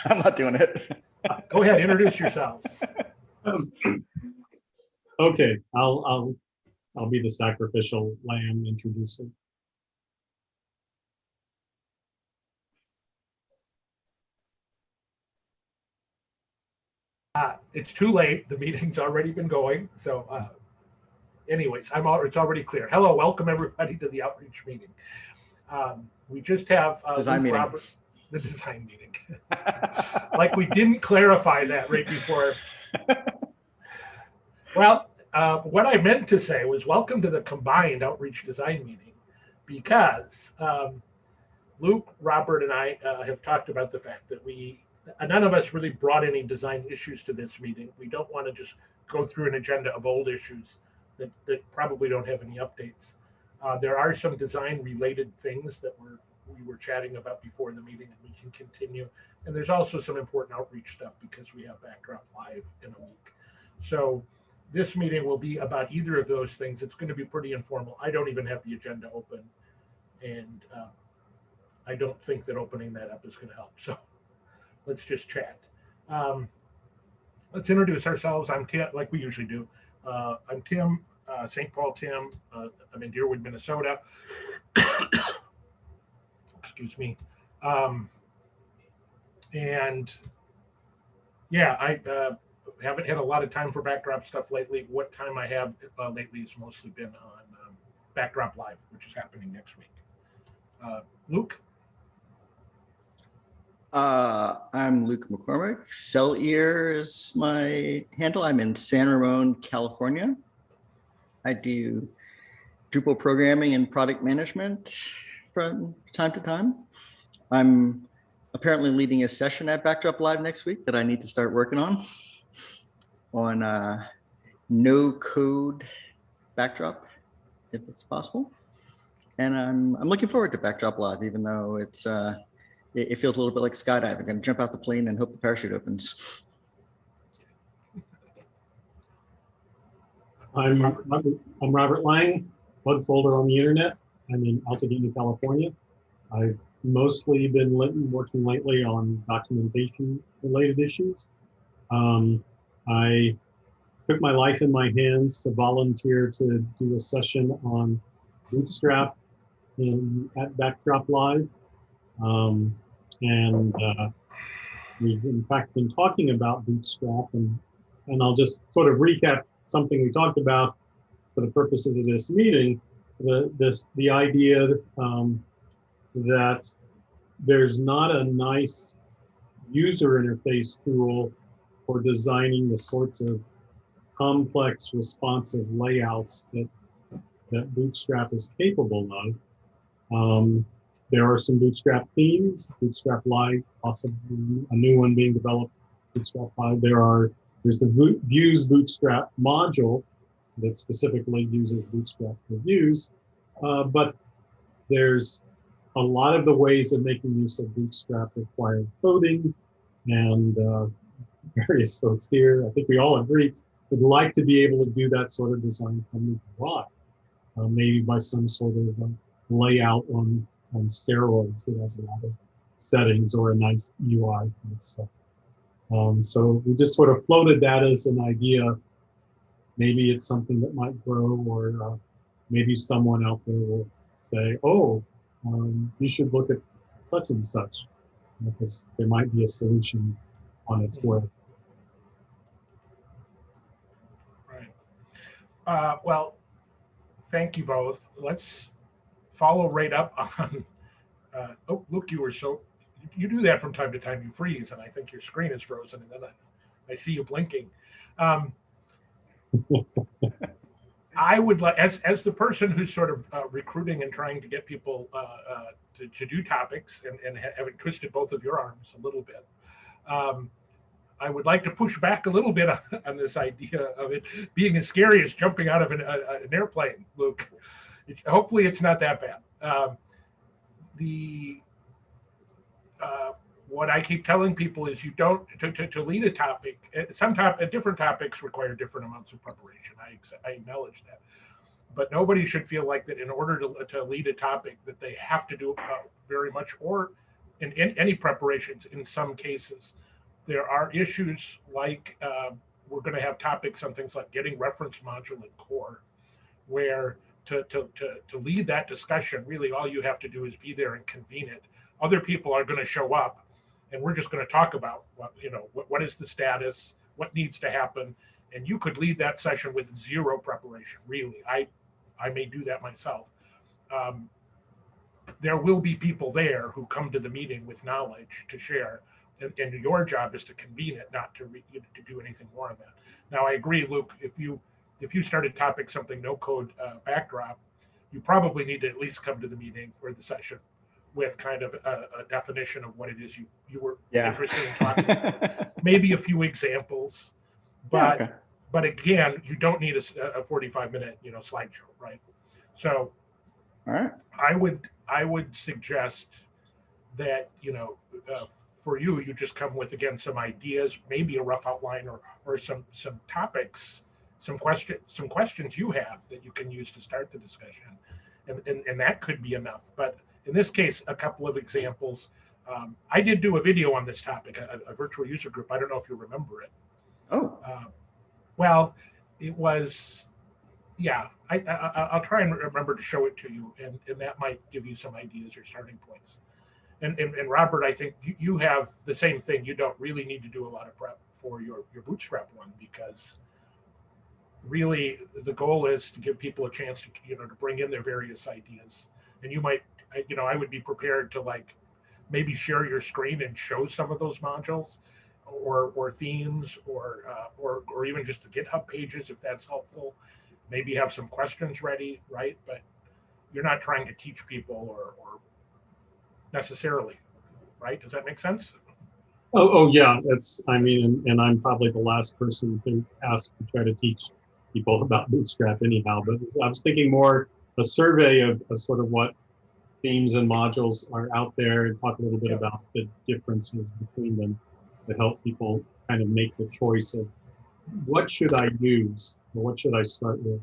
I'm not doing it. Go ahead, introduce yourselves. Okay, I'll be the sacrificial lamb introducing. It's too late. The meeting's already been going. So anyways, it's already clear. Hello, welcome everybody to the outreach meeting. We just have Design meeting. Robert, the design meeting. Like we didn't clarify that right before. Well, what I meant to say was welcome to the combined outreach design meeting, because Luke, Robert, and I have talked about the fact that none of us really brought any design issues to this meeting. We don't want to just go through an agenda of old issues that probably don't have any updates. There are some design related things that we were chatting about before the meeting, and we can continue. And there's also some important outreach stuff because we have Backdrop Live in a week. So this meeting will be about either of those things. It's going to be pretty informal. I don't even have the agenda open, and I don't think that opening that up is going to help. So let's just chat. Let's introduce ourselves. I'm Tim, like we usually do. I'm Tim, St. Paul Tim. I'm in Deerwood, Minnesota. Excuse me. And yeah, I haven't had a lot of time for Backdrop stuff lately. What time I have lately has mostly been on Backdrop Live, which is happening next week. Luke? I'm Luke McCormick. CellEar is my handle. I'm in San Ramon, California. I do Drupal programming and product management from time to time. I'm apparently leading a session at Backdrop Live next week that I need to start working on no code Backdrop, if it's possible. And I'm looking forward to Backdrop Live, even though it feels a little bit like skydiving. I'm going to jump out the plane and hope the parachute opens. I'm Robert Lang, bug folder on the internet. I'm in Altadena, California. I've mostly been working lately on documentation related issues. I took my life in my hands to volunteer to do a session on Bootstrap at Backdrop Live. We've in fact been talking about Bootstrap, and I'll just sort of recap something we talked about for the purposes of this meeting. The idea that there's not a nice user interface tool for designing the sorts of complex responsive layouts that Bootstrap is capable of. There are some Bootstrap themes, Bootstrap Lite, possibly a new one being developed, Bootstrap 5. There's the Views Bootstrap module that specifically uses Bootstrap for views, but there's a lot of the ways of making use of Bootstrap require coding, and various folks here, I think we all agree, would like to be able to do that sort of design from the UI, maybe by some sort of layout on steroids that has a lot of settings or a nice UI and stuff. So we just sort of floated that as an idea. Maybe it's something that might grow, or maybe someone out there will say, oh, you should look at such and such, because there might be a solution on its way. Right. Well, thank you both. Let's follow right up on, oh, Luke, you do that from time to time, you freeze, and I think your screen is frozen, and then I see you blinking. I would like, as the person who's sort of recruiting and trying to get people to do topics, and having twisted both of your arms a little bit, I would like to push back a little bit on this idea of it being as scary as jumping out of an airplane, Luke. Hopefully it's not that bad. What I keep telling people is you don't, to lead a topic, different topics require different amounts of preparation. I acknowledge that. But nobody should feel like that in order to lead a topic that they have to do very much, or in any preparations in some cases. There are issues like we're going to have topics on things like getting reference module in core, where to lead that discussion, really all you have to do is be there and convene it. Other people are going to show up, and we're just going to talk about what is the status, what needs to happen, and you could lead that session with zero preparation. Really, I may do that myself. There will be people there who come to the meeting with knowledge to share, and your job is to convene it, not to do anything more than that. Now, I agree, Luke. If you started topic something no code backdrop, you probably need to at least come to the meeting or the session with kind of a definition of what it is you were interested in talking about. Maybe a few examples, but but again, you don't need a 45-minute slideshow, right? So, all right, I would suggest that for you just come with, again, some ideas, maybe a rough outline or some topics, some questions you have that you can use to start the discussion, and that could be enough. But in this case, a couple of examples. I did do a video on this topic, a virtual user group. I don't know if you remember it. Oh, well, it was, yeah. I'll try and remember to show it to you, and that might give you some ideas or starting points. And Robert, I think you have the same thing. You don't really need to do a lot of prep for your Bootstrap one, because really the goal is to give people a chance to to bring in their various ideas. And you might, I would be prepared to maybe share your screen and show some of those modules or themes or even just the GitHub pages if that's helpful. Maybe have some questions ready, right? But you're not trying to teach people or necessarily, right? Does that make sense? Oh yeah, and I'm probably the last person to ask to try to teach people about Bootstrap anyhow, but I was thinking more a survey of sort of what themes and modules are out there, and talk a little bit about the differences between them to help people kind of make the choice of what should I use or what should I start with.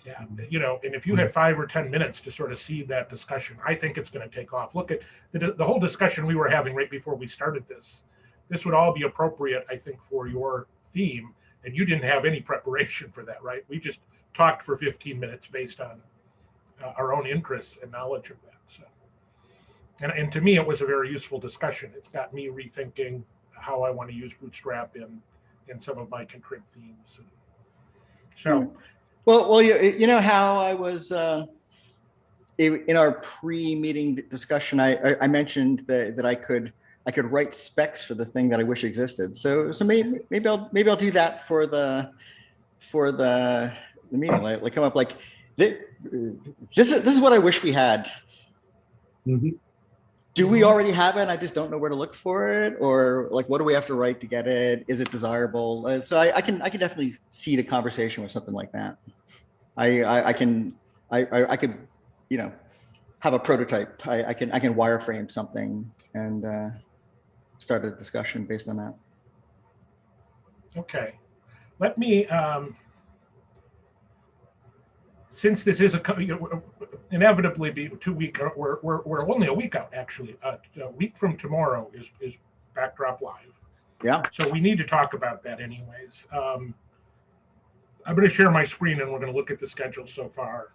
Yeah, and if you had 5 or 10 minutes to sort of see that discussion, I think it's going to take off. Look at the whole discussion we were having right before we started this. This would all be appropriate, I think, for your theme, and you didn't have any preparation for that, right? We just talked for 15 minutes based on our own interests and knowledge of that. So, and to me, it was a very useful discussion. It's got me rethinking how I want to use Bootstrap in some of my contrib themes. So. Well, you know how I was in our pre-meeting discussion. I mentioned that I could write specs for the thing that I wish existed. So maybe I'll do that for the meeting. Like come up like this is what I wish we had. Mm-hmm. Do we already have it? I just don't know where to look for it, or like what do we have to write to get it? Is it desirable? So I can definitely seed a conversation with something like that. I could have a prototype. I can wireframe something and start a discussion based on that. Okay, let me. Since this is inevitably be 2 week, we're only a week out actually. A week from tomorrow is Backdrop Live. Yeah. So we need to talk about that anyways. I'm going to share my screen and we're going to look at the schedule so far.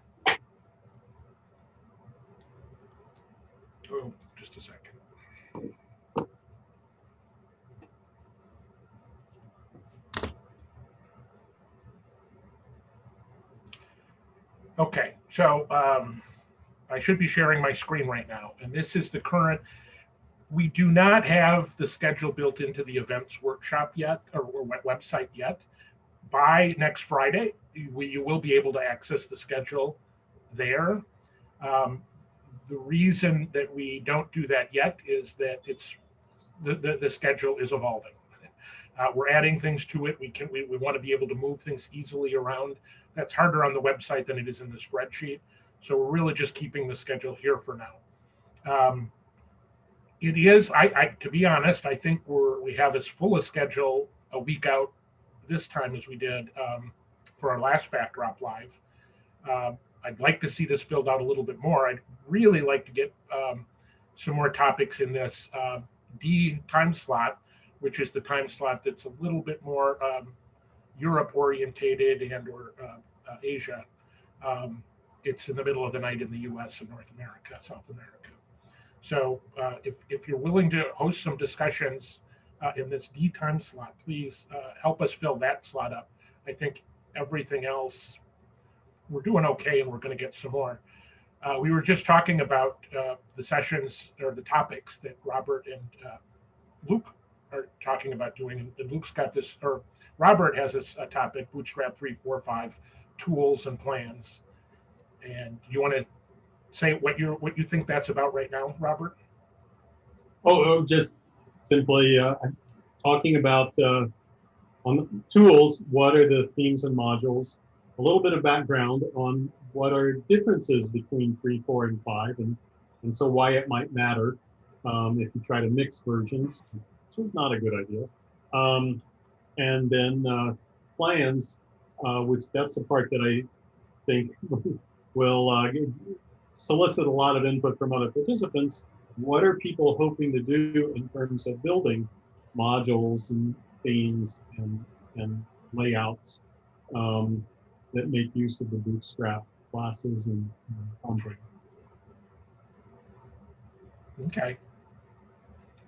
Oh, just a second. Okay, so I should be sharing my screen right now, and this is the current. We do not have the schedule built into the events workshop yet, or website yet. By next Friday, you will be able to access the schedule there. The reason that we don't do that yet is that it's the schedule is evolving. We're adding things to it. We want to be able to move things easily around. That's harder on the website than it is in the spreadsheet. So we're really just keeping the schedule here for now. It is, to be honest, I think we have as full a schedule a week out this time as we did for our last Backdrop Live. I'd like to see this filled out a little bit more. I'd really like to get some more topics in this D time slot, which is the time slot that's a little bit more Europe orientated and or Asia. It's in the middle of the night in the US and North America, South America. So if you're willing to host some discussions in this D time slot, please help us fill that slot up. I think everything else, we're doing okay and we're going to get some more. We were just talking about the sessions or the topics that Robert and Luke are talking about doing. And Luke's got this, or Robert has this topic, Bootstrap 3.4.5 tools and plans. And you want to say what you think that's about right now, Robert? Just simply talking about on the tools, what are the themes and modules, a little bit of background on what are differences between 3, 4, and 5, and so why it might matter if you try to mix versions, which is not a good idea. And then plans, which that's the part that I think will solicit a lot of input from other participants. What are people hoping to do in terms of building modules and themes and layouts that make use of the Bootstrap classes and content? Okay.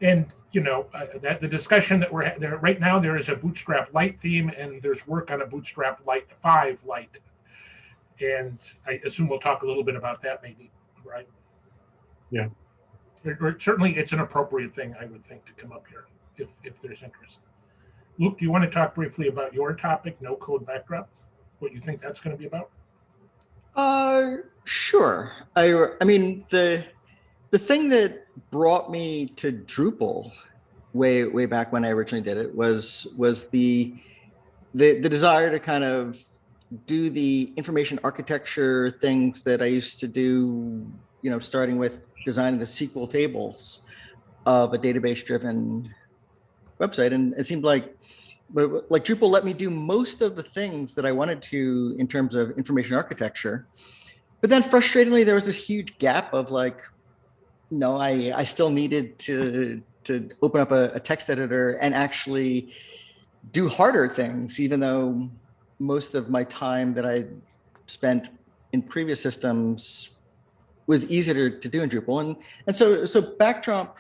And that the discussion that we're there right now, there is a Bootstrap Lite theme, and there's work on a Bootstrap Lite 5 Lite. And I assume we'll talk a little bit about that, maybe, right? Yeah. Or certainly, it's an appropriate thing, I would think, to come up here if there's interest. Luke, do you want to talk briefly about your topic, no code backdrop? What you think that's going to be about? Sure. I mean, the thing that brought me to Drupal way back when I originally did it was the desire to kind of do the information architecture things that I used to do, starting with designing the SQL tables of a database-driven website. And it seemed like Drupal let me do most of the things that I wanted to in terms of information architecture. But then frustratingly, there was this huge gap of I still needed to open up a text editor and actually do harder things, even though most of my time that I spent in previous systems was easier to do in Drupal. And so Backdrop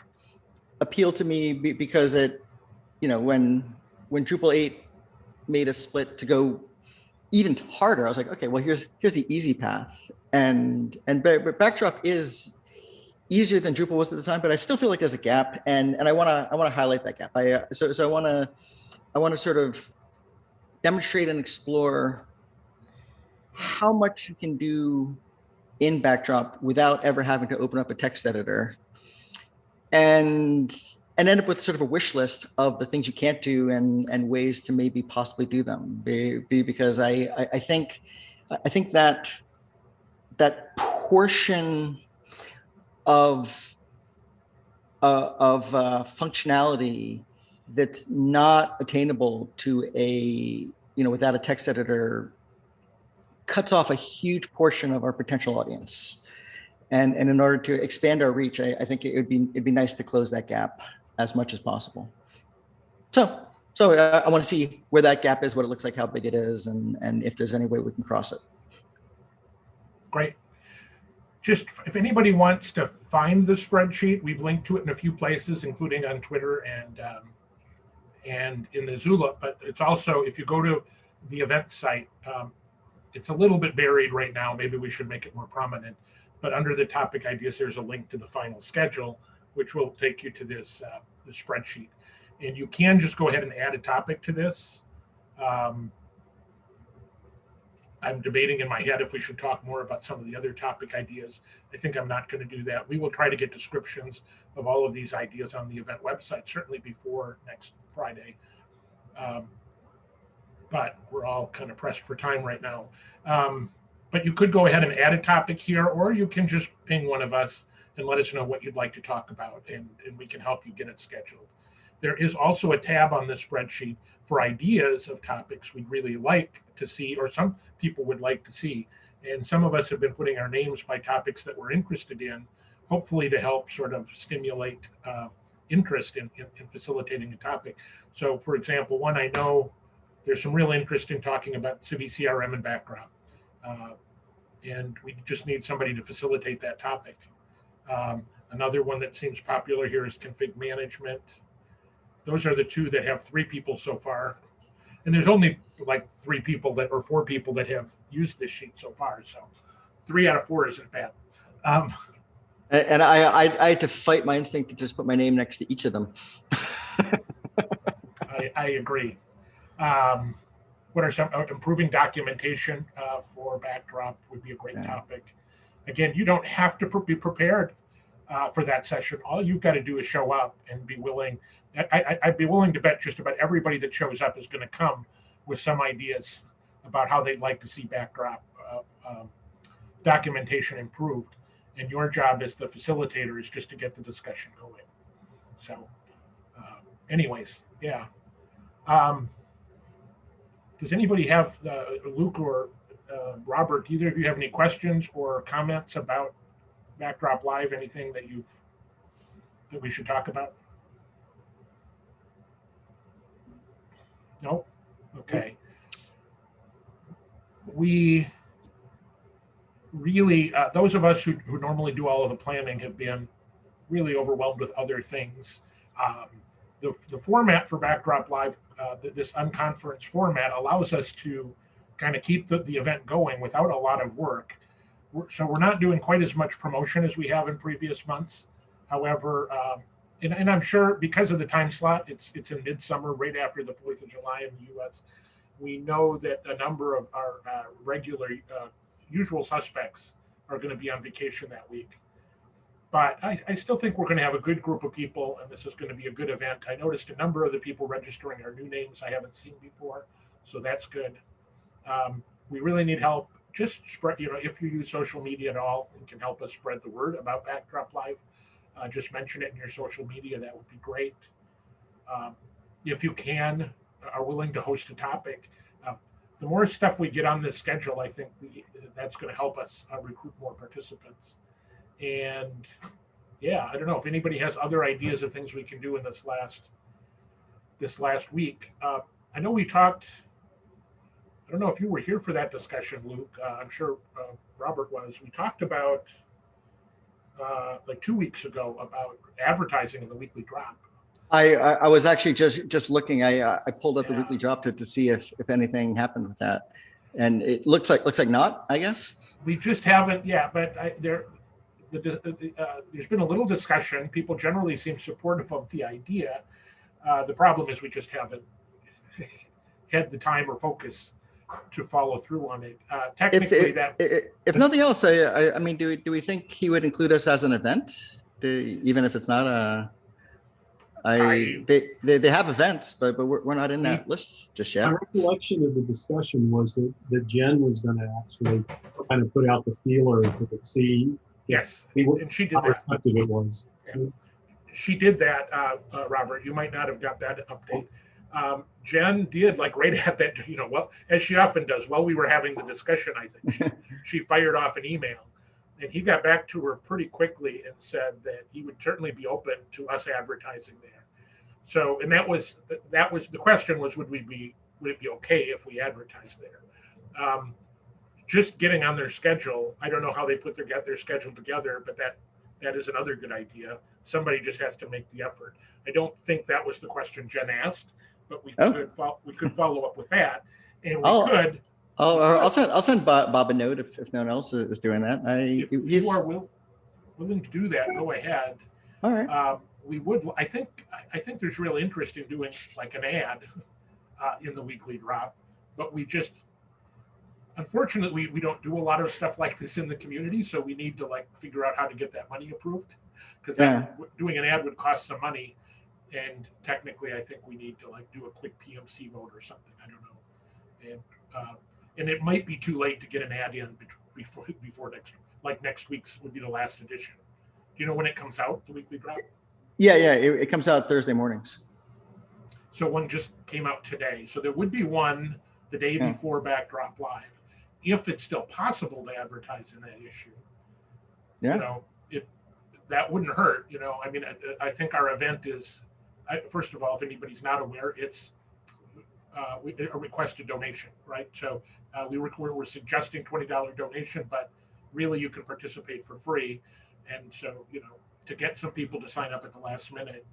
appealed to me because it, when Drupal 8 made a split to go even harder, I was like, okay, well, here's the easy path. But Backdrop is easier than Drupal was at the time, but I still feel like there's a gap, and I want to highlight that gap. So I want to sort of demonstrate and explore how much you can do in Backdrop without ever having to open up a text editor, and end up with sort of a wish list of the things you can't do and ways to maybe possibly do them. Because I think that portion of functionality that's not attainable to without a text editor cuts off a huge portion of our potential audience. And in order to expand our reach, I think it'd be nice to close that gap as much as possible. So I want to see where that gap is, what it looks like, how big it is, and if there's any way we can cross it. Great. Just if anybody wants to find the spreadsheet, we've linked to it in a few places, including on Twitter and in the Zulip. But it's also, if you go to the event site, it's a little bit buried right now. Maybe we should make it more prominent. But under the topic ideas, there's a link to the final schedule, which will take you to this the spreadsheet. And you can just go ahead and add a topic to this. I'm debating in my head if we should talk more about some of the other topic ideas. I think I'm not going to do that. We will try to get descriptions of all of these ideas on the event website, certainly before next Friday. But we're all kind of pressed for time right now. But you could go ahead and add a topic here, or you can just ping one of us and let us know what you'd like to talk about, and we can help you get it scheduled. There is also a tab on the spreadsheet for ideas of topics we'd really like to see, or some people would like to see. And some of us have been putting our names by topics that we're interested in, hopefully to help sort of stimulate interest in facilitating a topic. So for example, one, I know there's some real interest in talking about Civi CRM and Backdrop. And we just need somebody to facilitate that topic. Another one that seems popular here is config management. Those are the two that have 3 people so far. And there's only like 3 people that, or 4 people that have used this sheet so far. So 3 out of 4 isn't bad. And I had to fight my instinct to just put my name next to each of them. I agree. What are some improving documentation for Backdrop would be a great topic. Again, you don't have to be prepared for that session. All you've got to do is show up and be willing. I'd be willing to bet just about everybody that shows up is going to come with some ideas about how they'd like to see Backdrop documentation improved. And your job as the facilitator is just to get the discussion going. So anyways, yeah. Does anybody have, Luke or Robert, either of you have any questions or comments about Backdrop Live, anything that we should talk about? No? Okay. We really, those of us who normally do all of the planning have been really overwhelmed with other things. The format for Backdrop Live, this unconference format, allows us to kind of keep the event going without a lot of work. So we're not doing quite as much promotion as we have in previous months. However, and I'm sure because of the time slot, it's in midsummer, right after the 4th of July in the US. We know that a number of our regular usual suspects are going to be on vacation that week. But I still think we're going to have a good group of people, and this is going to be a good event. I noticed a number of the people registering are new names I haven't seen before, so that's good. We really need help. Just spread, if you use social media at all and can help us spread the word about Backdrop Live, just mention it in your social media. That would be great. If you are willing to host a topic, the more stuff we get on this schedule, I think that's going to help us recruit more participants. And yeah, I don't know if anybody has other ideas of things we can do in this last week. I know we talked, I don't know if you were here for that discussion, Luke. I'm sure Robert was. We talked about like 2 weeks ago about advertising in the weekly drop. I was actually just looking. I pulled up the weekly drop to see if anything happened with that, and it looks like not. I guess we just haven't. Yeah, but there's been a little discussion. People generally seem supportive of the idea. The problem is we just haven't had the time or focus to follow through on it. Technically, if nothing else, I mean, do we think he would include us as an event, even if it's not a? They have events, but we're not in that list just yet. My recollection of the discussion was that Jen was going to actually kind of put out the feelers to see. Yes, and she did that. How effective it was. Yeah. She did that, Robert. You might not have got that update. Jen did, like right at that, well, as she often does, while we were having the discussion, I think she fired off an email. And he got back to her pretty quickly and said that he would certainly be open to us advertising there. So, and that was the question was, would it be okay if we advertised there? Just getting on their schedule. I don't know how they get their schedule together, but that is another good idea. Somebody just has to make the effort. I don't think that was the question Jen asked, but we could follow up with that, and we could. Oh, I'll send Bob a note if no one else is doing that. If you are willing to do that, go ahead. All right. We would. I think there's real interest in doing like an ad in the weekly drop, but we just unfortunately we don't do a lot of stuff like this in the community, so we need to like figure out how to get that money approved, because doing an ad would cost some money, and technically I think we need to like do a quick PMC vote or something. I don't know, and it might be too late to get an ad in before next week's would be the last edition. Do you know when it comes out, the weekly drop? Yeah. It comes out Thursday mornings. So one just came out today. So there would be one the day before Backdrop Live, if it's still possible to advertise in that issue. Yeah. that wouldn't hurt. I mean, I think our event is, first of all, if anybody's not aware, it's a requested donation, right? So we're suggesting $20 donation, but really you can participate for free. And so, to get some people to sign up at the last minute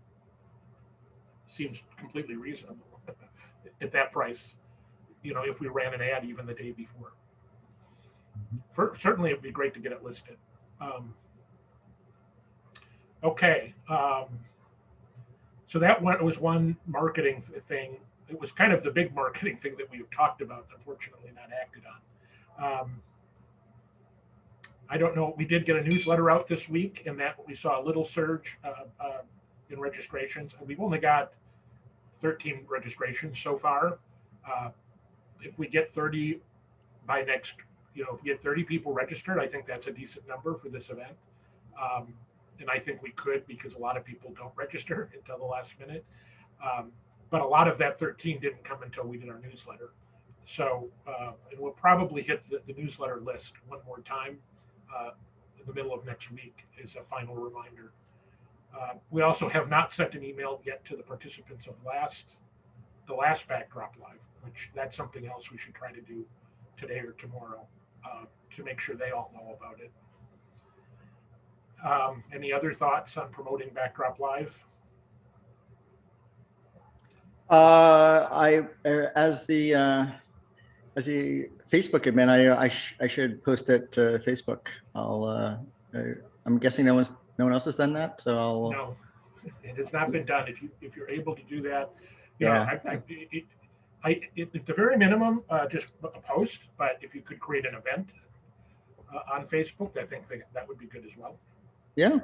seems completely reasonable at that price. If we ran an ad even the day before. Certainly it'd be great to get it listed. Okay. So that was one marketing thing. It was kind of the big marketing thing that we've talked about, unfortunately not acted on. I don't know, we did get a newsletter out this week, and that we saw a little surge in registrations. We've only got 13 registrations so far. If we get 30 by next, if we get 30 people registered, I think that's a decent number for this event. And I think we could, because a lot of people don't register until the last minute. But a lot of that 13 didn't come until we did our newsletter. So, and we'll probably hit the newsletter list one more time in the middle of next week as a final reminder. We also have not sent an email yet to the participants of the last Backdrop Live, which that's something else we should try to do today or tomorrow to make sure they all know about it. Any other thoughts on promoting Backdrop Live? As the Facebook admin, I should post it to Facebook. I'm guessing no one else has done that, so I'll. No, it has not been done. If you're able to do that, at the very minimum, just a post. But if you could create an event on Facebook, I think that would be good as well. Yeah.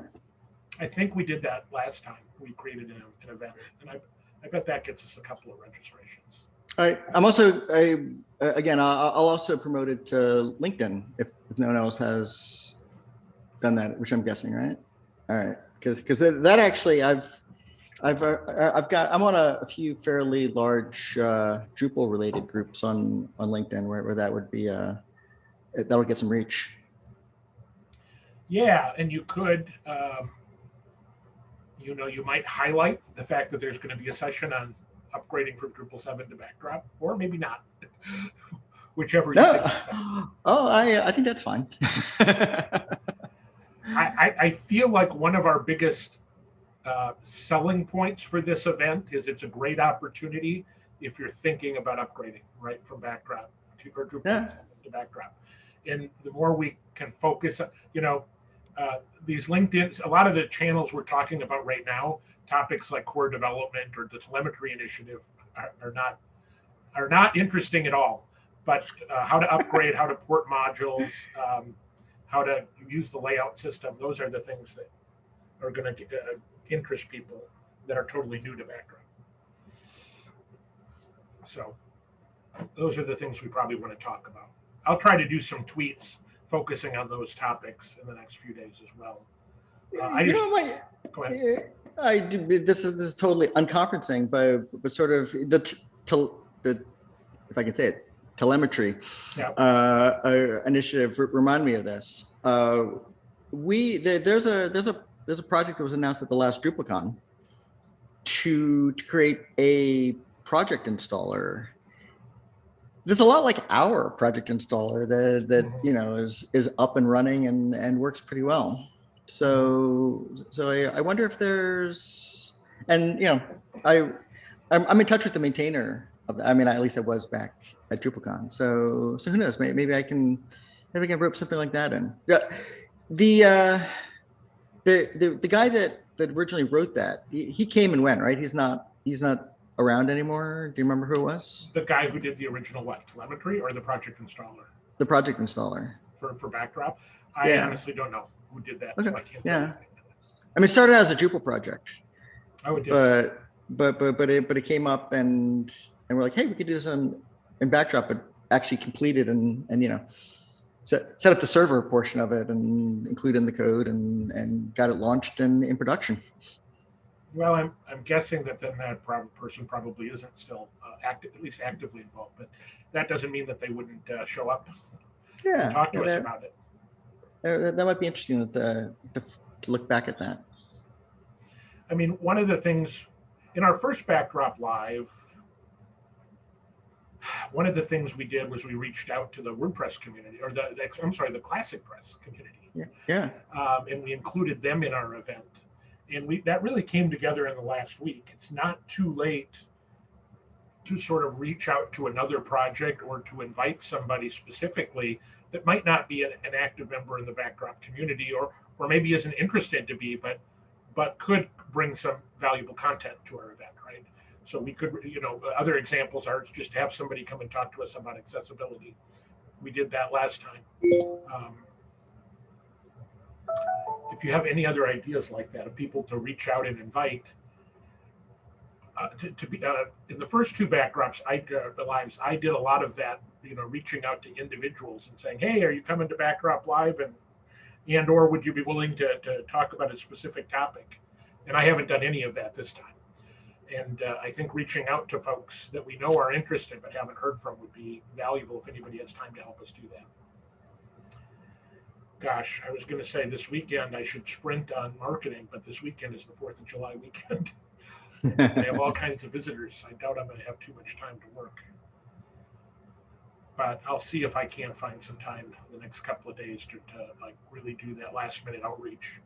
I think we did that last time. We created an event, and I bet that gets us a couple of registrations. All right. Again, I'll also promote it to LinkedIn if no one else has done that, which I'm guessing, right? All right, because that actually I'm on a few fairly large Drupal related groups on LinkedIn where that would be that would get some reach. Yeah, and you could, you might highlight the fact that there's going to be a session on upgrading from Drupal 7 to Backdrop, or maybe not, whichever you think. Oh, I think that's fine. I feel like one of our biggest selling points for this event is it's a great opportunity if you're thinking about upgrading, right, from Backdrop to Drupal 7 to Backdrop. And the more we can focus, these LinkedIn, a lot of the channels we're talking about right now, topics like core development or the telemetry initiative are not interesting at all. But how to upgrade, how to port modules, how to use the layout system, those are the things that are going to interest people that are totally new to Backdrop. So those are the things we probably want to talk about. I'll try to do some tweets focusing on those topics in the next few days as well. Go ahead. This is totally unconferencing, but sort of the if I can say it, telemetry initiative remind me of this. There's a project that was announced at the last DrupalCon to create a project installer. It's a lot like our project installer that is up and running and works pretty well. So I wonder if there's, and I'm in touch with the maintainer of that. I mean, at least I was back at DrupalCon. So who knows? Maybe I can rope something like that in. The guy that originally wrote that, he came and went, right? He's not around anymore. Do you remember who it was? The guy who did the original telemetry or the project installer? The project installer for Backdrop. I honestly don't know who did that. Okay. So I can't I mean, it started out as a Drupal project. Oh, it did. But it came up and we're like, hey, we could do this in Backdrop, but actually completed and set up the server portion of it and include in the code and got it launched in production. Well, I'm guessing that then that person probably isn't still at least actively involved, but that doesn't mean that they wouldn't show up and talk to us about it. That might be interesting. That to look back at that. I mean, one of the things in our first Backdrop Live, one of the things we did was we reached out to the WordPress community, or the Classic Press community, Yeah. and we included them in our event. And that really came together in the last week. It's not too late to sort of reach out to another project or to invite somebody specifically that might not be an active member in the Backdrop community, or maybe isn't interested to be, but could bring some valuable content to our event, right? So we could, other examples are just to have somebody come and talk to us about accessibility. We did that last time. If you have any other ideas like that of people to reach out and invite, to be in the first two Backdrops lives, I did a lot of that, reaching out to individuals and saying, hey, are you coming to Backdrop Live, and or would you be willing to talk about a specific topic? And I haven't done any of that this time. And I think reaching out to folks that we know are interested but haven't heard from would be valuable if anybody has time to help us do that. Gosh, I was going to say this weekend I should sprint on marketing, but this weekend is the 4th of July weekend. They have all kinds of visitors. I doubt I'm going to have too much time to work. But I'll see if I can find some time the next couple of days to like really do that last minute outreach.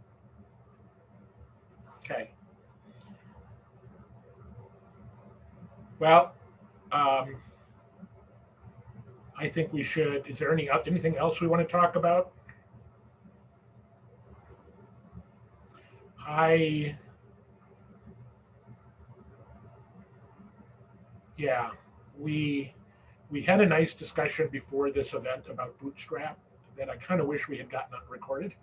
Okay. Well, I think we should. Is there anything else we want to talk about? Yeah, we had a nice discussion before this event about Bootstrap that I kind of wish we had gotten recorded.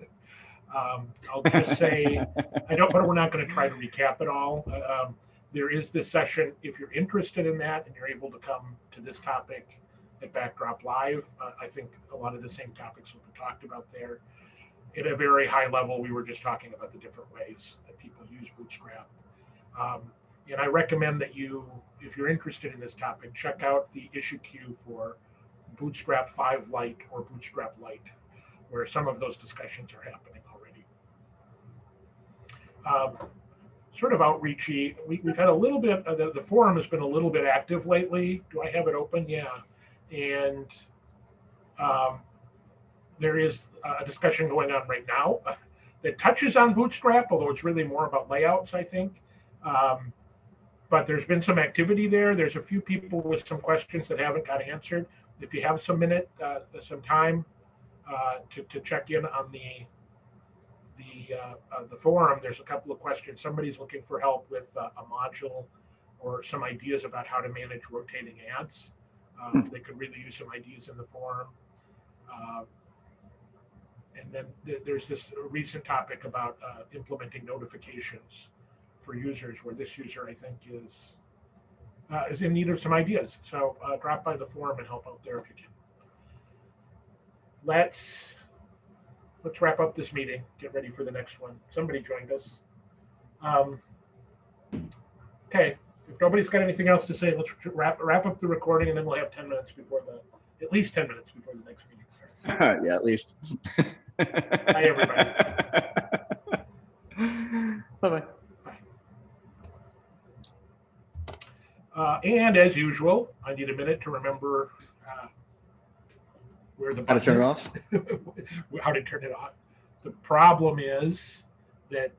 I'll just say, but we're not going to try to recap it all. There is this session, if you're interested in that and you're able to come to this topic at Backdrop Live, I think a lot of the same topics will be talked about there. At a very high level, we were just talking about the different ways that people use Bootstrap. And I recommend that if you're interested in this topic, check out the issue queue for Bootstrap 5 Lite or Bootstrap Lite, where some of those discussions are happening already. Sort of outreachy, we've had a little bit, the forum has been a little bit active lately. Do I have it open? Yeah. And there is a discussion going on right now that touches on Bootstrap, although it's really more about layouts, I think. But there's been some activity there. There's a few people with some questions that haven't got answered. If you have some time to check in on the forum, there's a couple of questions. Somebody's looking for help with a module or some ideas about how to manage rotating ads. They could really use some ideas in the forum. And then there's this recent topic about implementing notifications for users, where this user, I think, is in need of some ideas. So drop by the forum and help out there if you can. Let's wrap up this meeting. Get ready for the next one. Somebody joined us. Okay, if nobody's got anything else to say, let's wrap up the recording, and then we'll have 10 minutes at least 10 minutes before the next meeting starts. Yeah, at least. Bye, everybody. Bye-bye. And as usual, I need a minute to remember where the button How to turn it off? how to turn it off. The problem is that